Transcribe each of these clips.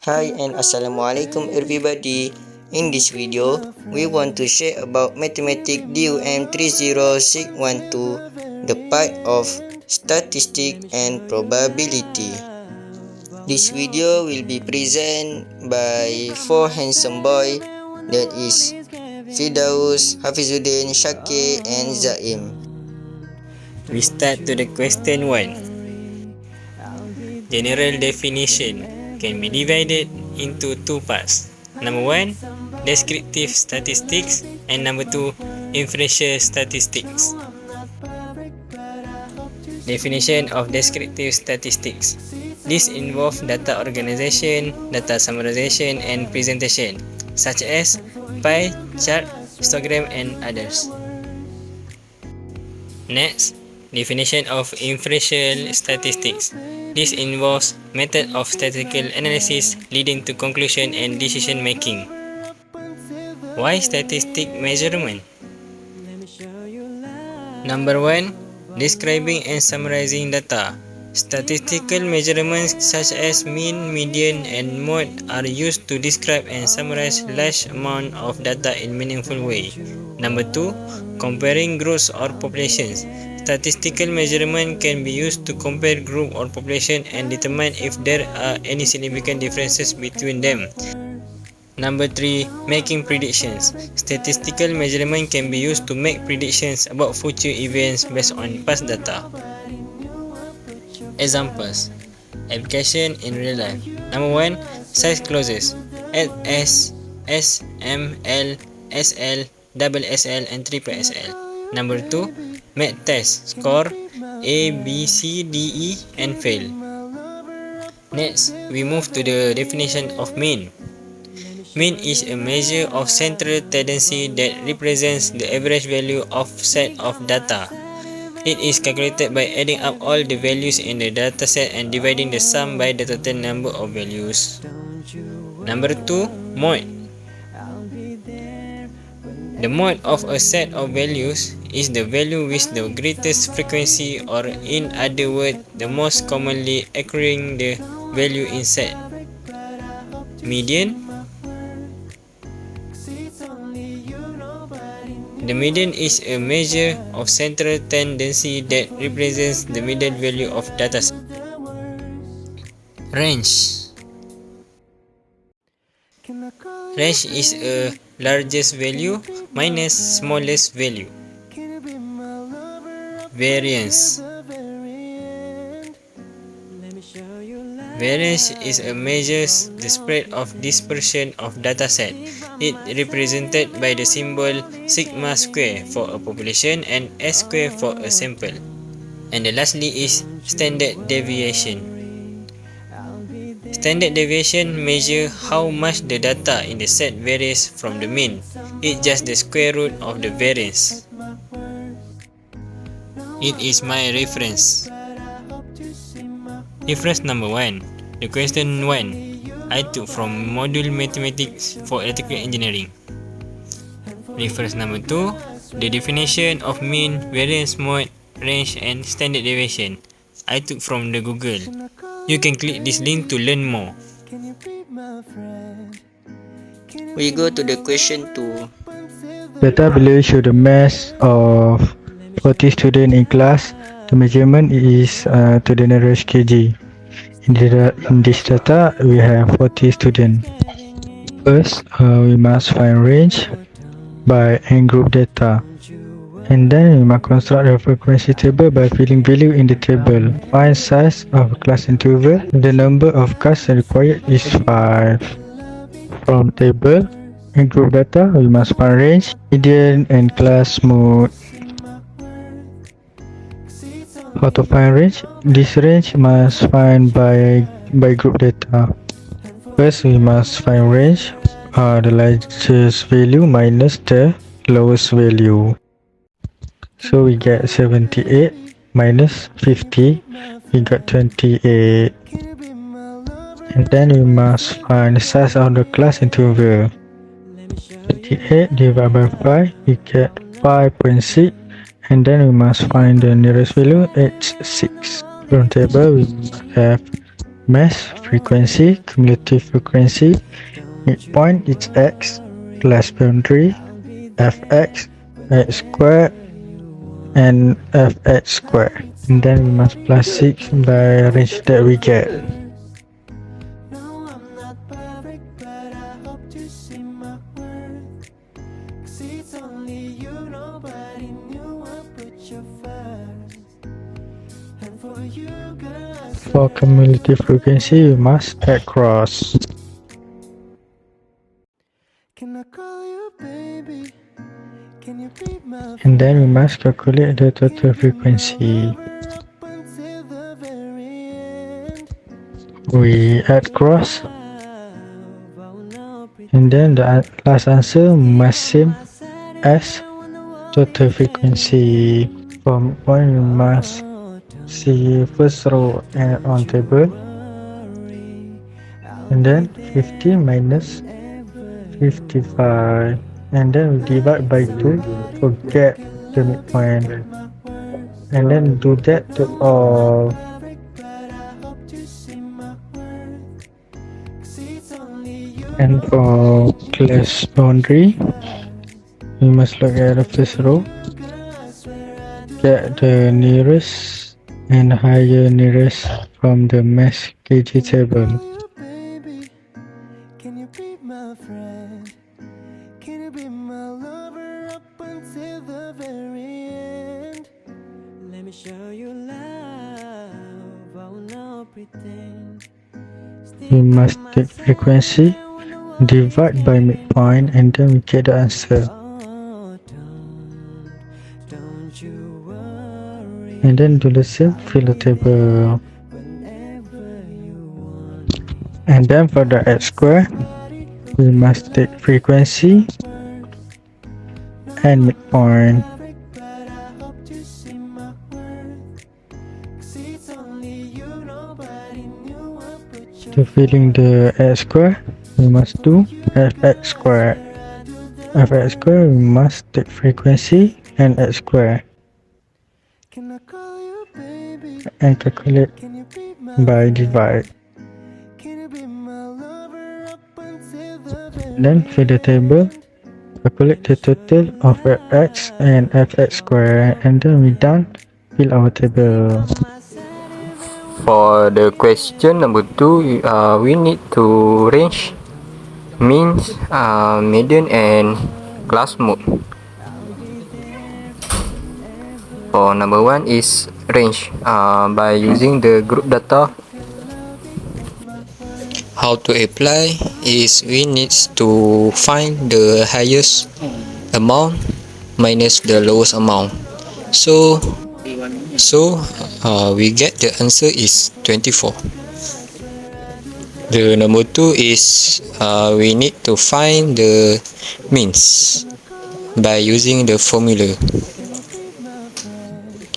Hi and Assalamualaikum everybody. In this video, we want to share about Mathematics DUM30612, the part of statistic and probability. This video will be presented by four handsome boy, that is Fidaus, Hafizuddin, Shakir and Zaim. We start to the question 1. General definition can be divided into two parts. Number 1, descriptive statistics, and number 2, inferential statistics. Definition of descriptive statistics. This involves data organization, data summarization, and presentation, such as pie chart, histogram, and others. Next, definition of inferential statistics. This involves method of statistical analysis leading to conclusion and decision making. Why statistic measurement? Number 1, describing and summarizing data. Statistical measurements such as mean, median, and mode are used to describe and summarize large amount of data in meaningful way. Number 2, comparing groups or populations. Statistical measurement can be used to compare group or population and determine if there are any significant differences between them. Number 3, making predictions. Statistical measurement can be used to make predictions about future events based on past data. Examples. Application in real life. Number 1, size clauses. S, S, M, L, SL, double SL, and triple SL. Number 2, math test. Score A, B, C, D, E, and fail. Next, we move to the definition of mean. Mean is a measure of central tendency that represents the average value of set of data. It is calculated by adding up all the values in the dataset and dividing the sum by the total number of values. Number 2, mode. The mode of a set of values is the value with the greatest frequency, or in other words, the most commonly occurring the value in set. Median. The median is a measure of central tendency that represents the median value of dataset. Range. Range is a largest value minus smallest value. Variance. Variance is a measures the spread of dispersion of dataset. It represented by the symbol sigma square for a population and S square for a sample. And the lastly is standard deviation. Standard deviation measure how much the data in the set varies from the mean. It's just the square root of the variance. It is my reference. Reference number 1. The question 1 I took from Module Mathematics for Electrical Engineering. Reference number 2. The definition of mean, variance, mode, range, and standard deviation I took from the Google. You can click this link to learn more. We go to the question 2. Data below show the mass of 40 students in class. The measurement is to the nearest kg. In this data, we have 40 students. First, we must find range by n group data. And then we must construct a frequency table by filling value in the table. Find size of class interval. The number of classes required is 5. From table and group data, we must find range, median, and class mode. How to find range? This range must find by group data. First, we must find range, the largest value minus the lowest value. So we get 78 minus 50, we got 28. And then we must find the size of the class interval. 28 divided by 5, we get 5.6. And then we must find the nearest value, it's 6. From table, we must have mass, frequency, cumulative frequency, midpoint is x, class boundary, fx, x squared, and fx squared. And then we must plus 6 by range that we get. For cumulative frequency, we must add cross. And then we must calculate the total frequency. We add cross. And then the last answer must same as total frequency. For midpoint, we must see first row on table. And then 50 minus 55. And then we divide by 2 to get the midpoint. And then do that to all. And for class boundary, we must look at the first row, get the nearest and higher nearest from the mass kg table. We must take frequency, divide by midpoint, and then we get the answer. And then do the same, fill the table. And then for the x square, we must take frequency and midpoint. To filling the x square, we must do fx square. Fx square, we must take frequency and x square and calculate by divide. Then fill the table, calculate the total of fx and fx square, and then we done, fill our table. For the question number 2, we need to range means, median, and class mode. For number 1 is range by using the group data. How to apply is we need to find the highest amount minus the lowest amount. So we get the answer is 24. The number 2 is we need to find the means by using the formula.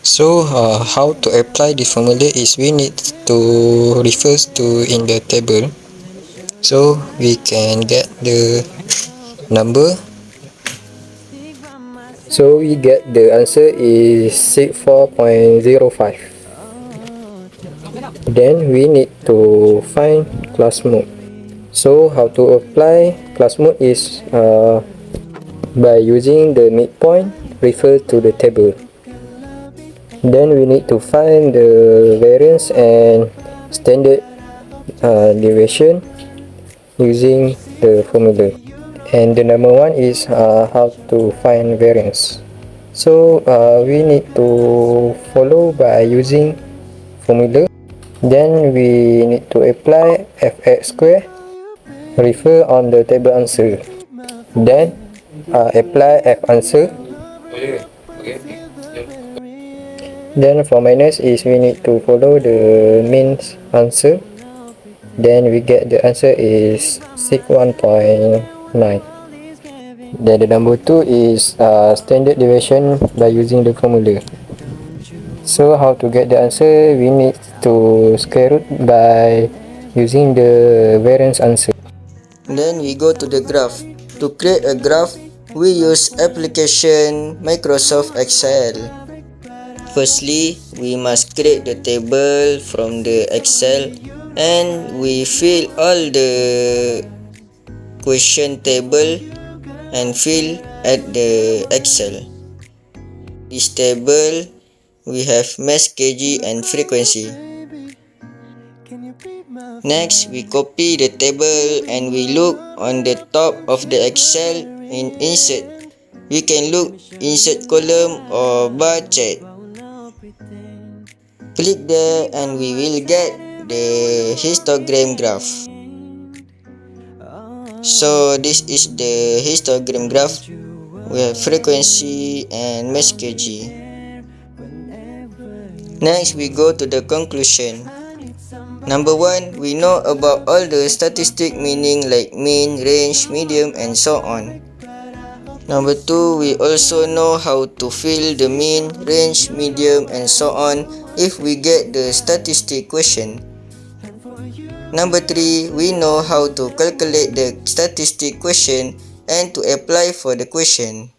So how to apply the formula is we need to refer to in the table, so we can get the number. So we get the answer is 64.05. Then we need to find class mode. So how to apply class mode is by using the midpoint, refer to the table. Then we need to find the variance and standard deviation using the formula. And the number 1 is how to find variance. So we need to follow by using formula. Then we need to apply fx square, refer on the table answer. Then apply f answer. Then for minus is we need to follow the means answer. Then we get the answer is 61.9. Then the number 2 is standard deviation by using the formula. So how to get the answer? We need to square root by using the variance answer. Then we go to the graph. To create a graph, we use application Microsoft Excel. Firstly, we must create the table from the Excel and we fill all the question table and fill at the Excel. This table we have mass kg and frequency. Next, we copy the table and we look on the top of the Excel in insert. We can look insert column or bar chart. Click there and we will get the histogram graph. So this is the histogram graph. We have frequency and mass kg. Next, we go to the conclusion. Number 1, we know about all the statistic meaning like mean, range, medium, and so on. Number 2, we also know how to fill the mean, range, medium, and so on if we get the statistic question. Number 3, we know how to calculate the statistic question and to apply for the question.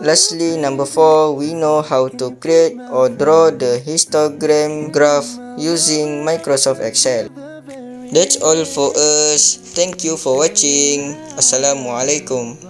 Lastly, number 4, we know how to create or draw the histogram graph using Microsoft Excel. That's all for us. Thank you for watching. Assalamualaikum.